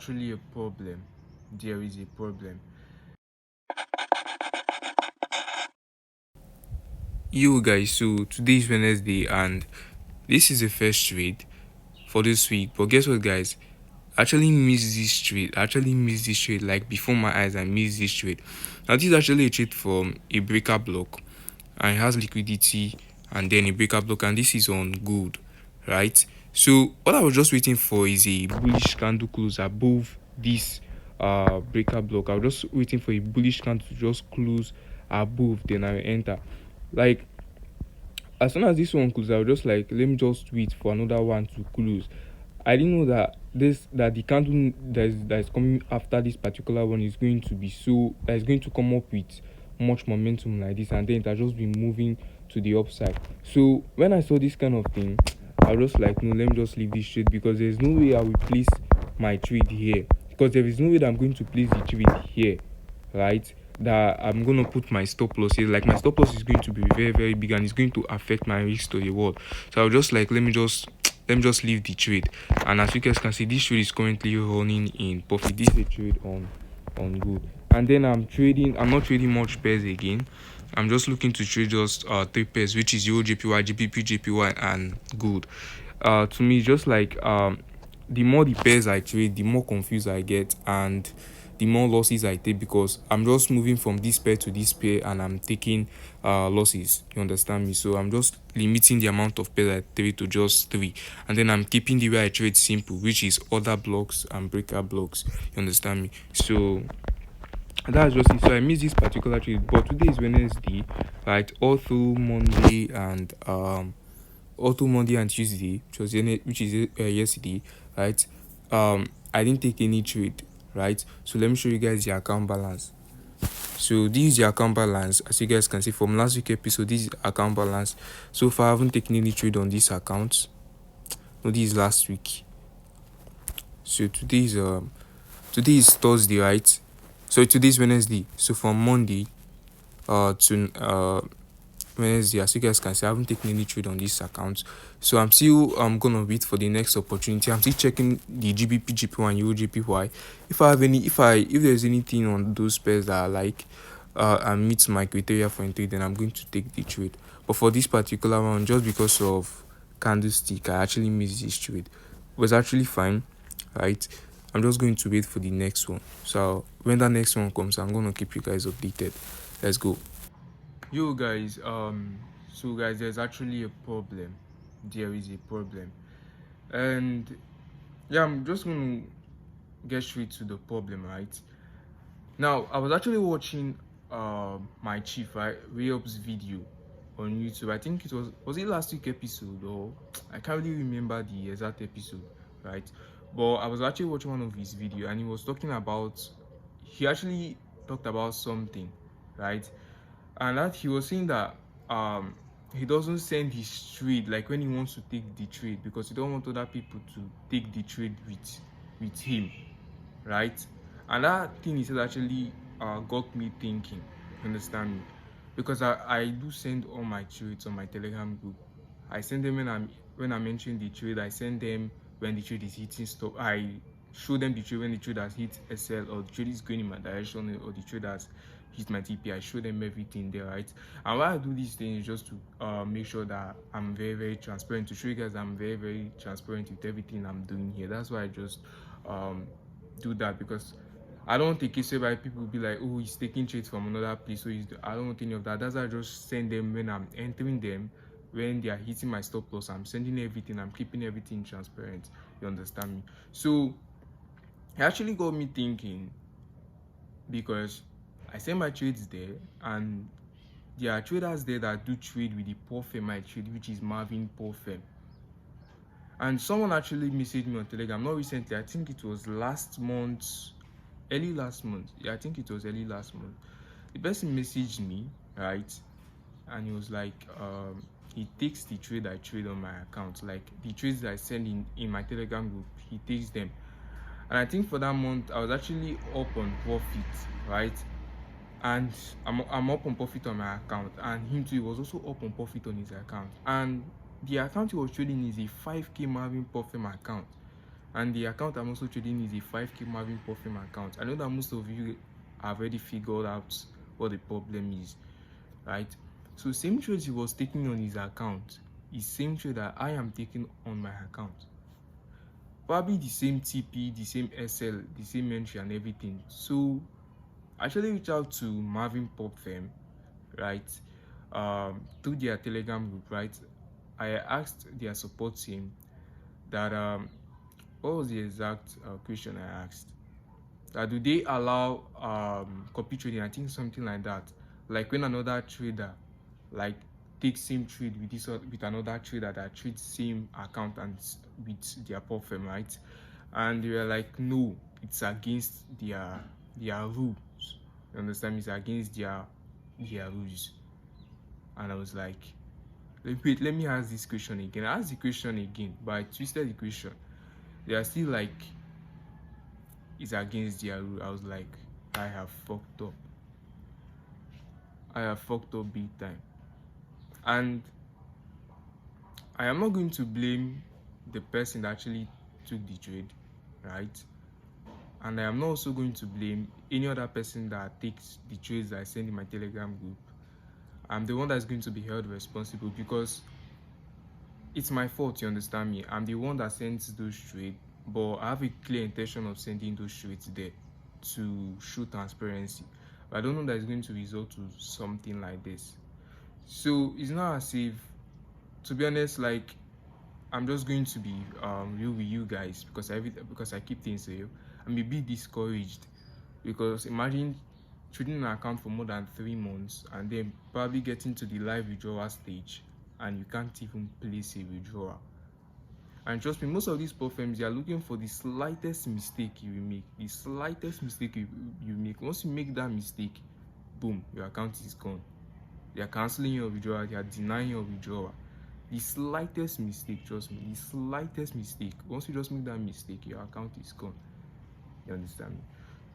Actually a problem. There is a problem. You guys, so today is Wednesday and this is the first trade for this week. But guess what, guys? I actually missed this trade. I actually missed this trade like before my eyes. I missed this trade. Now, this is actually a trade from a breaker block and it has liquidity and then a breaker block, and this is on gold, right? So, what I was just waiting for is a bullish candle close above this breaker block. I was just waiting for a bullish candle to just close above, then I enter. Like, as soon as this one closes, I was just like, let me just wait for another one to close. I didn't know that the candle that is coming after this particular one is going to be that is going to come up with much momentum like this, and then it has just been moving to the upside. So when I saw this kind of thing, I was just like, no, let me just leave this trade because there's no way I will place my trade here, because there is no way that I'm going to place the trade here, right? That I'm gonna put my stop loss here. Like, my stop loss is going to be very, very big and it's going to affect my risk to the world. So I was just like, let me just leave the trade. And as you guys can see, this trade is currently running in profit. This is a trade on good. And then I'm not trading much pairs again. I'm just looking to trade just three pairs, which is Euro JPY, GBP JPY, and good. To me, just like the more the pairs I trade, the more confused I get and the more losses I take, because I'm just moving from this pair to this pair and I'm taking losses. You understand me? So I'm just limiting the amount of pairs I trade to just three, and then I'm keeping the way I trade simple, which is other blocks and breaker blocks. You understand me? So that's just it. So I missed this particular trade, but today is Wednesday, right? All through Monday and Tuesday, which is yesterday, right? I didn't take any trade, right? So let me show you guys the account balance. So this is the account balance. As you guys can see from last week episode, this is account balance. So far, I haven't taken any trade on this account. No, this is last week. So today is Thursday, right? So today is Wednesday. So from Monday to Wednesday, as you guys can see, I haven't taken any trade on this account. So I'm gonna wait for the next opportunity. I'm still checking the GBP, GPY, and Euro JPY. If there's anything on those pairs that I like and meets my criteria for entry, then I'm going to take the trade. But for this particular one, just because of candlestick, I actually missed this trade. It was actually fine, right? I'm just going to wait for the next one. So when that next one comes, I'm gonna keep you guys updated. Let's go. Yo guys, so guys, there's actually a problem. There is a problem. And yeah, I'm just gonna get straight to the problem, right? Now, I was actually watching my chief, right, Rayup's video on YouTube. I think it was it last week episode, or I can't really remember the exact episode, right? But I was actually watching one of his video and he actually talked about something, right? And that he was saying that he doesn't send his trade like when he wants to take the trade, because he don't want other people to take the trade with him, right? And that thing he said actually got me thinking. Understand me? Because I do send all my trades on my Telegram group. I send them when I'm entering the trade. I send them when the trade is hitting stop. I show them the trade when the trade has hit SL, or the trade is going in my direction, or the trade has hit my TP. I show them everything there, right? And why I do these things is just to make sure that I'm very, very transparent, to show you guys I'm very, very transparent with everything I'm doing here. That's why I just do that, because I don't take it whereby people will be like, oh, he's taking trades from another place. So I don't want any of that. That's why I just send them when I'm entering them, when they are hitting my stop loss. I'm sending everything. I'm keeping everything transparent. You understand me? So it actually got me thinking, because I send my trades there, and there are traders there that do trade with the poor firm I trade, which is Marvin Poor Firm. And someone actually messaged me on Telegram, not recently, I think it was early last month. Yeah, I think it was early last month. The person messaged me, right? And he was like, he takes the trade I trade on my account, like the trades that I send in my Telegram group, he takes them. And I think for that month, I was actually up on profit, right? And I'm up on profit on my account, and him too, he was also up on profit on his account. And the account he was trading is a 5k Marvin Profit account, And the account I'm also trading is a 5k Marvin Perfume account. I know that most of you have already figured out what the problem is, right? So same trades he was taking on his account is same trade that I am taking on my account. Probably the same TP, the same SL, the same entry and everything. So I actually reached out to Marvin Perfume, right? Through their Telegram group, right? I asked their support team that what was the exact question I asked? Do they allow copy trading? I think something like that. Like when another trader like takes same trade with with another trader that trades same account and with their platform, right? And they were like, no, it's against their rules. You understand? It's against their rules. And I was like, wait, let me ask this question again. I asked the question again, but I twisted the question. They are still like, it's against their rule. I was like, I have fucked up. I have fucked up big time. And I am not going to blame the person that actually took the trade, right? And I am not also going to blame any other person that takes the trades that I send in my Telegram group. I'm the one that's going to be held responsible because it's my fault, you understand me? I'm the one that sends those trades, but I have a clear intention of sending those trades there to show transparency. But I don't know that it's going to result to something like this. So it's not as if, to be honest, like I'm just going to be real with you guys because I keep things real. I'm a bit discouraged because imagine trading an account for more than 3 months and then probably getting to the live withdrawal stage and you can't even place a withdrawal. And trust me, most of these platforms, they are looking for the slightest mistake you will make. The slightest mistake you make. Once you make that mistake, boom, your account is gone. They are canceling your withdrawal, they are denying your withdrawal. The slightest mistake, trust me, the slightest mistake, once you just make that mistake, your account is gone. You understand me?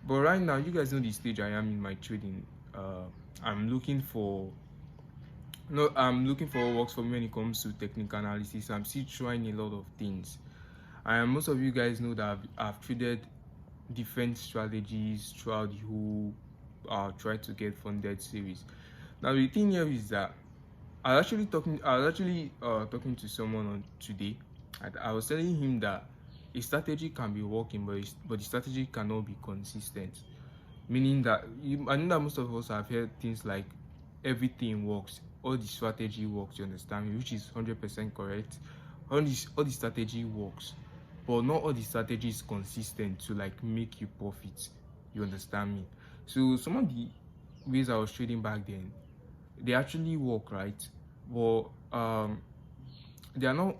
But right now, you guys know the stage I am in my trading. I'm looking for what works for me when it comes to technical analysis. I'm still trying a lot of things. And most of you guys know that I've traded different strategies throughout the whole try to get funded series. Now the thing here is that I was actually talking to someone on today, and I was telling him that a strategy can be working, but the strategy cannot be consistent. Meaning that I know that most of us have heard things like everything works, all the strategy works. You understand me? Which is 100% correct. All the strategy works, but not all the strategy is consistent to like make you profit. You understand me? So some of the ways I was trading back then, they actually work, right? But they are not,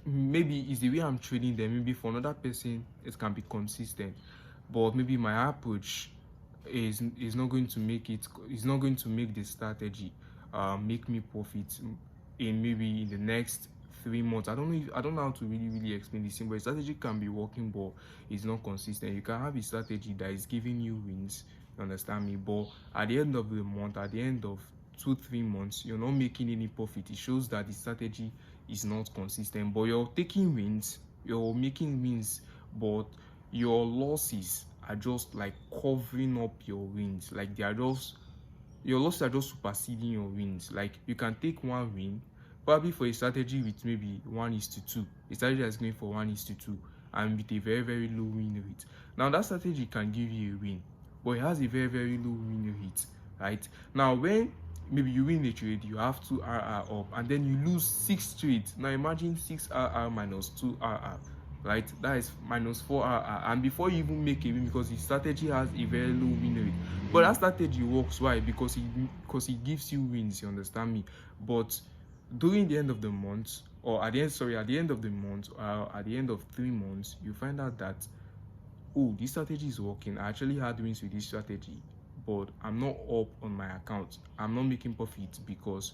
maybe it's the way I'm trading them. Maybe for another person it can be consistent, but maybe my approach is not going to make the strategy make me profit in maybe in the next 3 months. I don't know how to really explain this thing, but a strategy can be working but it's not consistent. You can have a strategy that is giving you wins, you understand me, but at the end of the month, at the end of 2-3 months, you're not making any profit. It shows that the strategy is not consistent, but you're taking wins, you're making wins, but your losses are just like covering up your wins. Like they are just, your losses are just superseding your wins. Like you can take one win probably for a strategy with maybe 1:2, a strategy that's going for 1:2 and with a very low win rate. Now that strategy can give you a win, but it has a very low win rate, right? Now when maybe you win the trade, you have 2 RR up and then you lose 6 trades. Now imagine 6 RR minus 2 RR, right? That is minus 4 RR, and before you even make a win, because the strategy has a very low win rate, but that strategy works. Why? Because it gives you wins, you understand me? But during the end of the month, or at the end of the month, or at the end of 3 months, you find out that, oh, this strategy is working. I actually had wins with this strategy, but I'm not up on my account. I'm not making profit because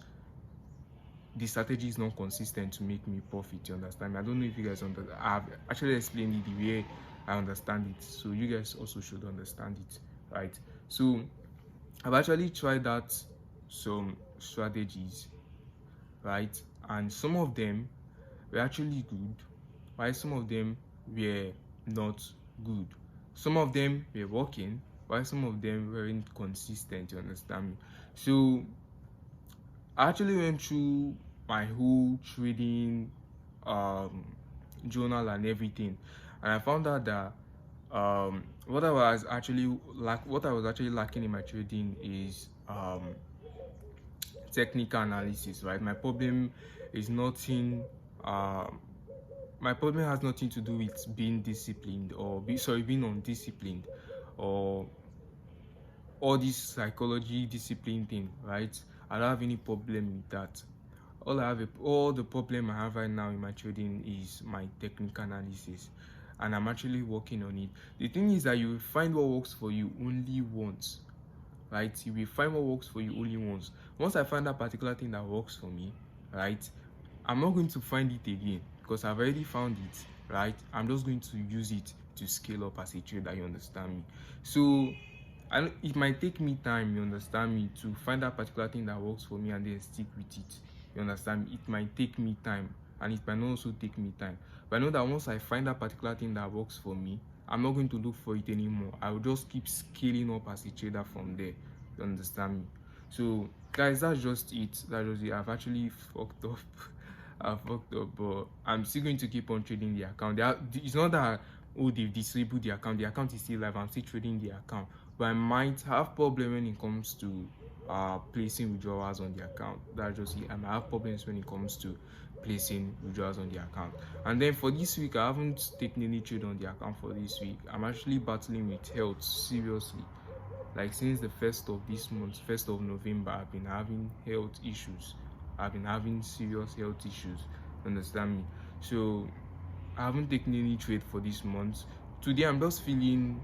the strategy is not consistent to make me profit. You understand me? I don't know if you guys understand. I've actually explained it the way I understand it, so you guys also should understand it, right? So I've actually tried out some strategies, right? And some of them were actually good, while some of them were not good. Some of them were working, while some of them weren't consistent, you understand me? So I actually went through my whole trading um, journal and everything, and I found out that what I was actually lacking in my trading is technical analysis, right? Is nothing um my problem has nothing to do with being disciplined being undisciplined, or all this psychology discipline thing, right? I don't have any problem with that. All the problem I have right now in my trading is my technical analysis, and I'm actually working on it. The thing is that you will find what works for you only once, right? You will find what works for you only once. Once I find that particular thing that works for me, right, I'm not going to find it again because I've already found it, right? I'm just going to use it to scale up as a trader, you understand me? So it might take me time, you understand me, to find that particular thing that works for me and then stick with it. You understand me? It might take me time, and it might not also take me time. But I know that once I find that particular thing that works for me, I'm not going to look for it anymore. I will just keep scaling up as a trader from there. You understand me? So guys, that's just it. That's just it. I've actually fucked up. I fucked up, but I'm still going to keep on trading the account. It's not that, oh, they've disabled the account. The account is still live. I'm still trading the account, but I might have problem when it comes to placing withdrawals on the account. That's just it. I might have problems when it comes to placing withdrawals on the account. And then for this week, I haven't taken any trade on the account for this week. I'm actually battling with health seriously. Like since the first of this month, 1st of November, I've been having health issues. I've been having serious health issues. Understand me? So I haven't taken any trade for this month. Today I'm just feeling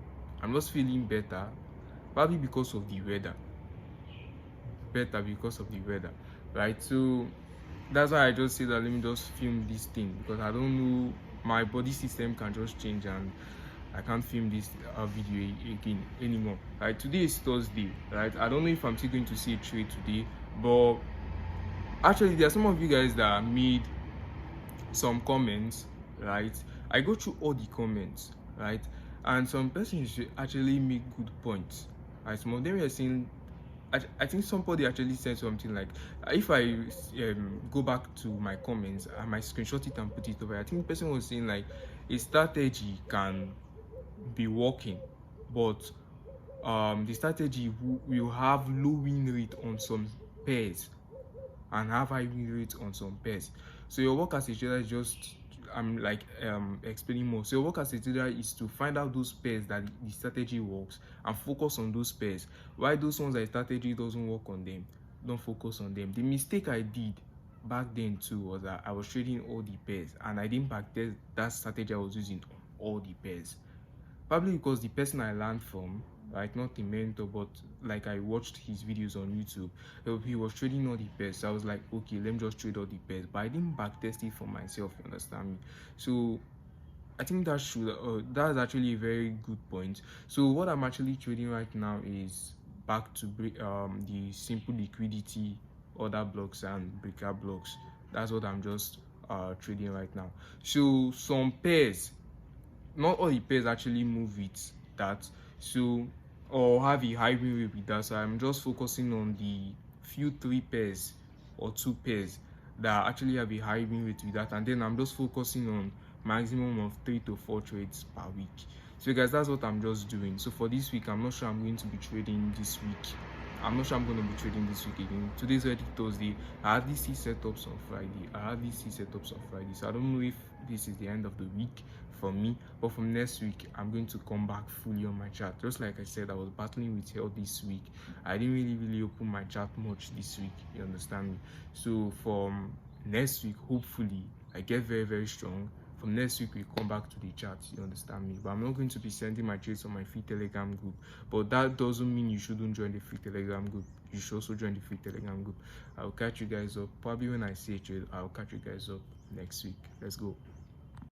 better, probably because of the weather. Right? So that's why I just say that let me just film this thing, because I don't know, my body system can just change and I can't film this video again anymore. Right? Today is Thursday, right? I don't know if I'm still going to see a trade today, but actually there are some of you guys that made some comments, right? I go through all the comments, right? And some persons actually make good points. Right? Some of them were saying, I think somebody actually said something like, if I go back to my comments, I might screenshot it and put it over. I think the person was saying like, a strategy can be working, but the strategy will have low win rate on some pairs and have high win rate on some pairs. So your work as a trader is just, I'm like explaining more. So your work as a trader is to find out those pairs that the strategy works and focus on those pairs. Why those ones that the strategy doesn't work on them, don't focus on them. The mistake I did back then too was that I was trading all the pairs and I didn't backtest that strategy I was using on all the pairs. Probably because the person I learned from, like not a mentor, but like I watched his videos on YouTube, he was trading all the pairs. So I was like, okay, let me just trade all the pairs, but I didn't backtest it for myself, you understand me? So I think that's actually a very good point. So what I'm actually trading right now is back to the simple liquidity order blocks and breaker blocks. That's what I'm just trading right now. So some pairs, not all the pairs actually move with that, so, or have a high win rate with that. So I'm just focusing on the few 3 pairs or 2 pairs that actually have a high win rate with that, and then I'm just focusing on maximum of 3 to 4 trades per week. So guys, that's what I'm just doing. So for this week, I'm not sure I'm going to be trading this week. I'm not sure I'm going to be trading this week again. Today's already Thursday. I hardly see setups on Friday. So I don't know if this is the end of the week for me, but from next week I'm going to come back fully on my chart. Just like I said, I was battling with health this week. I didn't really open my chart much this week, you understand me? So from next week, hopefully I get very strong. From next week we come back to the charts, you understand me? But I'm not going to be sending my trades on my free Telegram group. But that doesn't mean you shouldn't join the free Telegram group. You should also join the free Telegram group. I'll catch you guys up. Probably when I say trade, I'll catch you guys up next week. Let's go.